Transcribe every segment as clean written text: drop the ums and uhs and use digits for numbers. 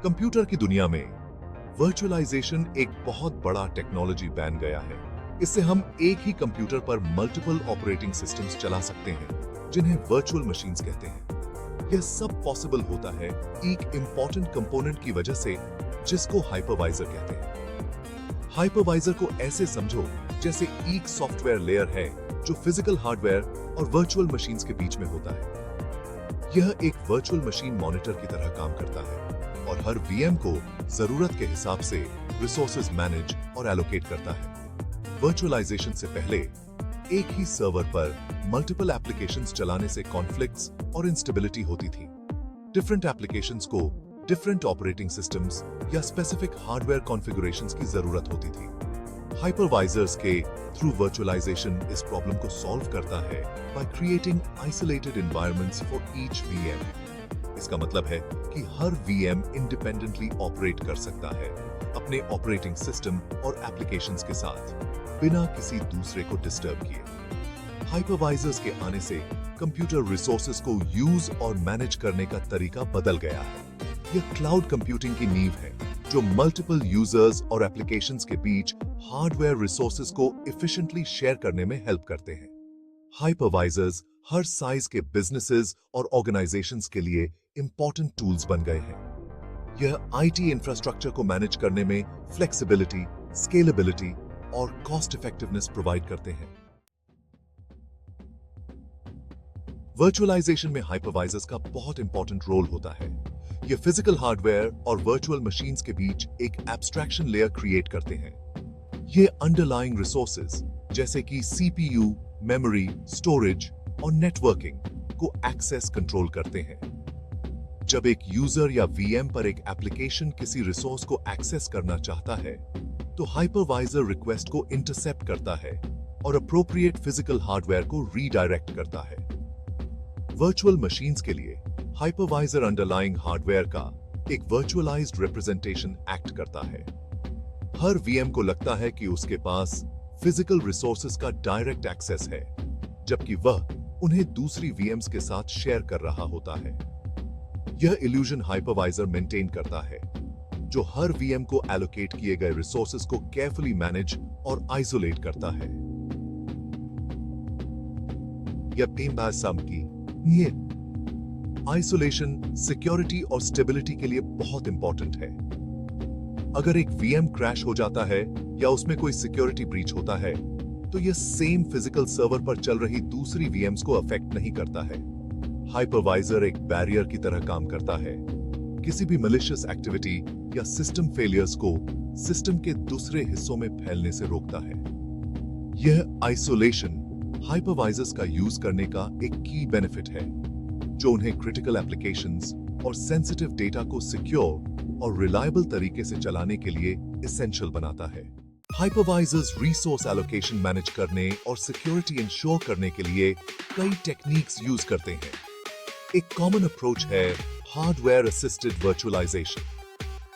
Computer की दुनिया में वर्चुअलाइजेशन एक बहुत बड़ा टेक्नोलॉजी बन गया है। इससे हम एक ही कंप्यूटर पर मल्टीपल ऑपरेटिंग सिस्टम्स चला सकते हैं, जिन्हें वर्चुअल मशीन्स कहते हैं। यह सब पॉसिबल होता है एक इंपॉर्टेंट कंपोनेंट की वजह से, जिसको हाइपरवाइजर कहते हैं। हाइपरवाइजर को ऐसे समझो जैसे एक सॉफ्टवेयर लेयर है जो फिजिकल हार्डवेयर और वर्चुअल मशीन्स के बीच में होता है। यह एक वर्चुअल मशीन मॉनिटर की तरह काम करता है और हर वीएम को जरूरत के हिसाब से रिसोर्सेज मैनेज और एलोकेट करता है। वर्चुअलाइजेशन से पहले एक ही सर्वर पर मल्टीपल एप्लीकेशंस चलाने से कॉन्फ्लिक्ट्स और इंस्टेबिलिटी होती थी। डिफरेंट एप्लीकेशंस को डिफरेंट ऑपरेटिंग सिस्टम्स या स्पेसिफिक हार्डवेयर कॉन्फ़िगरेशंस की जरूरत होती थी। हाइपरवाइजर्स के थ्रू वर्चुअलाइजेशन इस प्रॉब्लम को सॉल्व करता है by creating isolated environments for each VM. इसका मतलब है कि हर वीएम इंडिपेंडेंटली ऑपरेट कर सकता है अपने ऑपरेटिंग सिस्टम और एप्लीकेशंस के साथ, बिना किसी दूसरे को डिस्टर्ब किए। हाइपरवाइजर्स के आने से कंप्यूटर रिसोर्सेज को यूज और मैनेज करने का तरीका बदल गया है। यह क्लाउड कंप्यूटिंग की नींव है, जो मल्टीपल यूजर्स और एप्लीकेशंस के बीच हार्डवेयर रिसोर्सेज को एफिशिएंटली शेयर करने में हेल्प करते हैं। हाइपरवाइजर्स हर साइज के बिजनेसेस और ऑर्गेनाइजेशंस के लिए इंपॉर्टेंट टूल्स बन गए हैं। यह आईटी इंफ्रास्ट्रक्चर को मैनेज करने में फ्लेक्सिबिलिटी, स्केलेबिलिटी और कॉस्ट इफेक्टिवनेस प्रोवाइड करते हैं। वर्चुअलाइजेशन में हाइपरवाइजर्स का बहुत इंपॉर्टेंट रोल होता है। यह फिजिकल हार्डवेयर और वर्चुअल मशीन्स के बीच एक एब्स्ट्रैक्शन लेयर क्रिएट करते हैं। ये अंडरलाइंग रिसोर्सेज जैसे कि सीपीयू, मेमोरी, स्टोरेज और नेटवर्किंग को एक्सेस कंट्रोल करते हैं। जब एक यूजर या वीएम पर एक एप्लीकेशन किसी रिसोर्स को एक्सेस करना चाहता है, तो हाइपरवाइजर रिक्वेस्ट को इंटरसेप्ट करता है और अप्रोप्रिएट फिजिकल हार्डवेयर को रीडायरेक्ट करता है। वर्चुअल मशीन्स के लिए हाइपरवाइजर अंडरलाइंग हार्डवेयर का एक वर्चुअलाइज्ड रिप्रेजेंटेशन एक्ट करता है। हर वीएम को लगता है कि उसके पास फिजिकल रिसोर्सेज का डायरेक्ट एक्सेस है, जबकि वह उन्हें दूसरी वीएम्स के साथ शेयर कर रहा होता है। यह इल्यूजन हाइपरवाइजर मेंटेन करता है, जो हर वीएम को एलोकेट किए गए रिसोर्सेज को केयरफुली मैनेज और आइसोलेट करता है। ये आइसोलेशन सिक्योरिटी और स्टेबिलिटी के लिए बहुत इंपॉर्टेंट है। अगर एक वीएम क्रैश हो जाता है या उसमें कोई सिक्योरिटी ब्रीच होता है, तो यह सेम फिजिकल सर्वर पर चल रही दूसरी वीएम्स को अफेक्ट नहीं करता है। हाइपरवाइजर एक बैरियर की तरह काम करता है, किसी भी मैलिशियस एक्टिविटी या सिस्टम फेलियर्स को सिस्टम के दूसरे हिस्सों में फैलने से रोकता है। यह आइसोलेशन हाइपरवाइजर्स का यूज करने का एक की बेनिफिट है, जो उन्हें क्रिटिकल एप्लीकेशंस और सेंसिटिव डेटा को सिक्योर और रिलायबल तरीके से चलाने के लिए एसेंशियल बनाता है। हाइपरवाइजर्स रिसोर्स एलोकेशन मैनेज करने और सिक्योरिटी इंश्योर करने के लिए कई टेक्निक्स यूज करते हैं। एक कॉमन अप्रोच है हार्डवेयर असिस्टेड वर्चुअलाइजेशन।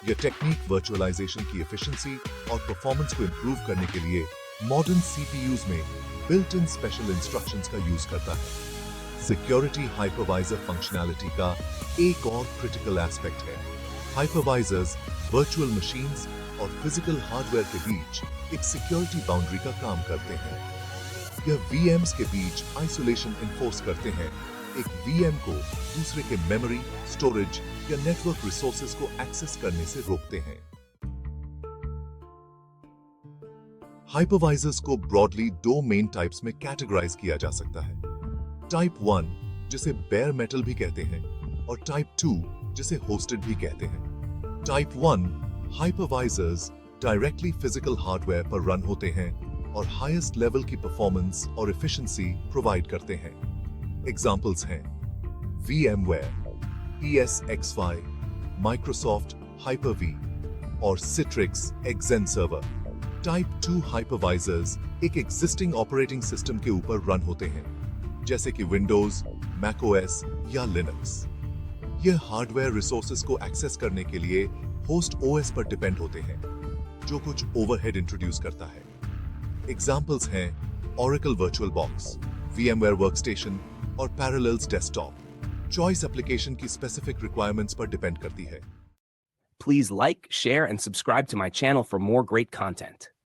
यह टेक्निक वर्चुअलाइजेशन की एफिशिएंसी और परफॉर्मेंस को इंप्रूव करने के लिए मॉडर्न सीपीयूज में बिल्ट इन स्पेशल इंस्ट्रक्शंस का यूज करता है। सिक्योरिटी हाइपरवाइजर फंक्शनैलिटी का एक और क्रिटिकल एस्पेक्ट है। हाइपरवाइजर्स वर्चुअल मशीन्स और फिजिकल हार्डवेयर के बीच एक सिक्योरिटी बाउंड्री का काम करते हैं। यह वीएम्स के बीच आइसोलेशन इन्फोर्स करते हैं, एक वीएम को दूसरे के मेमोरी, स्टोरेज या नेटवर्क रिसोर्सेज को एक्सेस करने से रोकते हैं। हाइपरवाइजर्स को ब्रॉडली दो मेन टाइप्स में कैटेगराइज किया जा सकता है। टाइप 1, जिसे बेयर मेटल भी कहते हैं, और टाइप 2, जिसे होस्टेड भी कहते हैं। Type 1 hypervisors directly physical hardware पर रन होते हैं और हाईएस्ट लेवल की परफॉर्मेंस और एफिशिएंसी प्रोवाइड करते हैं। एग्जाम्पल्स हैं VMware, ESXi, Microsoft Hyper-V और Citrix XenServer। टाइप 2 हाइपरवाइजर्स एक एग्जिस्टिंग ऑपरेटिंग सिस्टम के ऊपर रन होते हैं, जैसे कि विंडोज, macOS या लिनक्स। यह हार्डवेयर रिसोर्सेज को एक्सेस करने के लिए होस्ट ओएस पर डिपेंड होते हैं, जो कुछ ओवरहेड इंट्रोड्यूस करता है। एग्जाम्पल्स हैं Oracle VirtualBox, VMware Workstation और Parallels Desktop। चॉइस एप्लीकेशन की स्पेसिफिक रिक्वायरमेंट्स पर डिपेंड करती है। Please like, share, and subscribe to my channel for more great content.